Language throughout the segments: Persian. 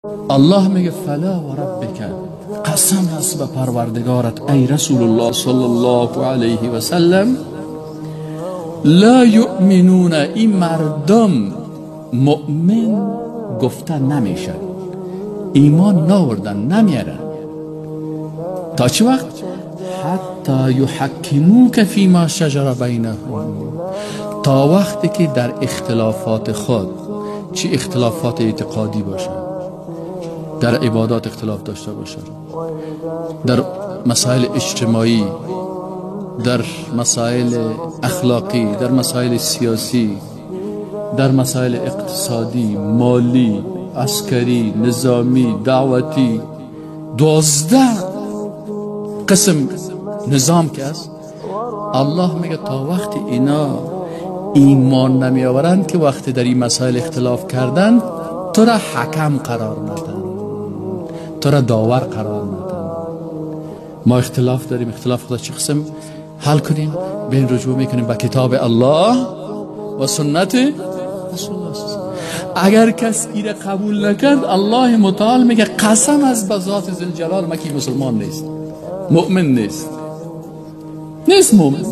الله میگه فلا و ربک، قسم هست به پروردگارت ای رسول الله صلی الله علیه و سلم، لا یؤمنون، این مردم مؤمن گفته نمیشن، ایمان ناوردن، نمیارن تا چه وقت؟ حتی یحکموک فیما شجر بینهم، تا وقتی که در اختلافات خود، چه اختلافات اعتقادی باشه، در عبادات اختلاف داشته باشه، در مسائل اجتماعی، در مسائل اخلاقی، در مسائل سیاسی، در مسائل اقتصادی، مالی، عسکری، نظامی، دعوتی، 12 قسم نظام که است. الله میگه تا وقتی اینا ایمان نمی آورند که وقتی در این مسائل اختلاف کردن، تو را حکم قرار ندن، تو را داور قرار ندن. ما اختلاف داریم، اختلاف خدا چه قسم حل کنیم؟ بین رجوع میکنیم به کتاب الله و سنت رسول الله. اگر کس ایره قبول نکرد، الله متعال میگه قسم از به ذات ذوالجلال مکی مسلمان نیست، مؤمن نیست مؤمن.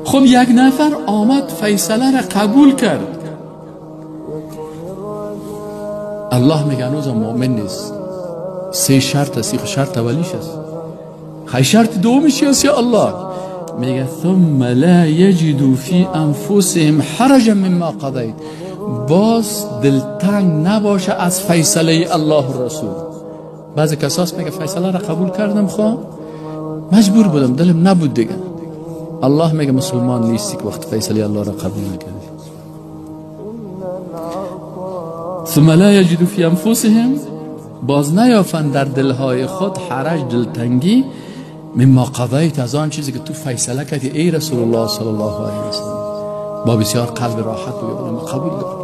خب یک نفر آمد فیصله را قبول کرد، الله میگه هنوز مؤمن نیست. 3 شرط است، شرط اولیش است. خیلی شرط دومیش است یا الله میگه ثم لا یجدوا فی انفسهم حرجا مما قضیت، باز دلتنگ نباشه از فیصله الله و رسول. بعضی کساس میگه فیصله را قبول کردم، خب مجبور بودم، دلم نبود دیگه. الله میگه مسلمان نیستی که وقت فیصله الله را قبول نکردی. ثم لا یجدوا فی انفسهم، باز نیافند در دلهای خود حرج، دلتنگی، مما قضیت، از آن چیزی که تو فیصله کردی ای رسول الله صلی الله علیه و سلم. با بسیار قلب راحت بگم قبول دارم،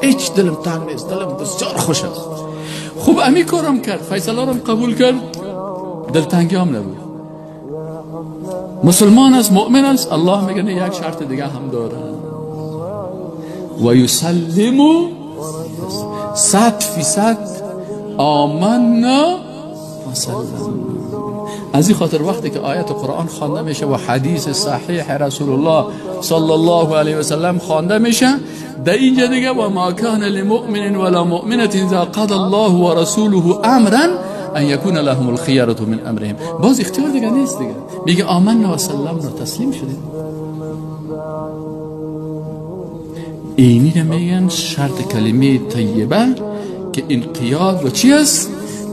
هیچ دلم تنگ نیست، دلم بسیار خوش است. خوب امی کارم کرد، فیصله رو قبول کرد، دلتنگی هم نبود. مسلمان است، مؤمن است. الله میگه یک شرط دیگه هم داره، و یسلموا 100% آمنا و سلم. از این خاطر وقتی که آیت قرآن خوانده میشه و حدیث صحیح رسول الله صلی الله علیه و سلم خوانده میشه، در اینجا دیگه و ما کان لمؤمن ولا مؤمنة اذا قضى الله و رسوله امرا ان یکون لهم الخیرة من امرهم، باز اختیار دیگه نیست دیگه. میگه آمنا و سلمنا، تسلیم شدیم. اینی رو میگن شرط کلمه طیبه که انقیاد و چی است؟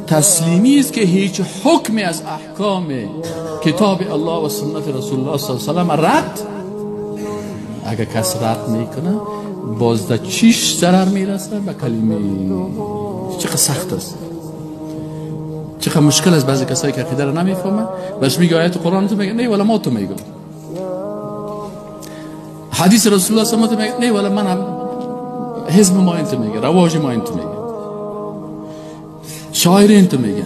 تسلیمی است که هیچ حکمی از احکام کتاب الله و سنت رسول الله صلی الله علیه و سلم رد، اگر کس رد میکنه باز در چیش ضرر میرسه؟ به کلمه. چقدر سخت است، چقدر مشکل است. بعضی کسایی که عقیده رو نمیفهمه بس میگه آیت قرآن تو میگه نه ولی ما تو میگم، حدیث رسول الله صلی الله علیه و سلم میگه نه ولی من هم حزب ما انت میگه، رواج ما انت میگه، شاعر انت میگه.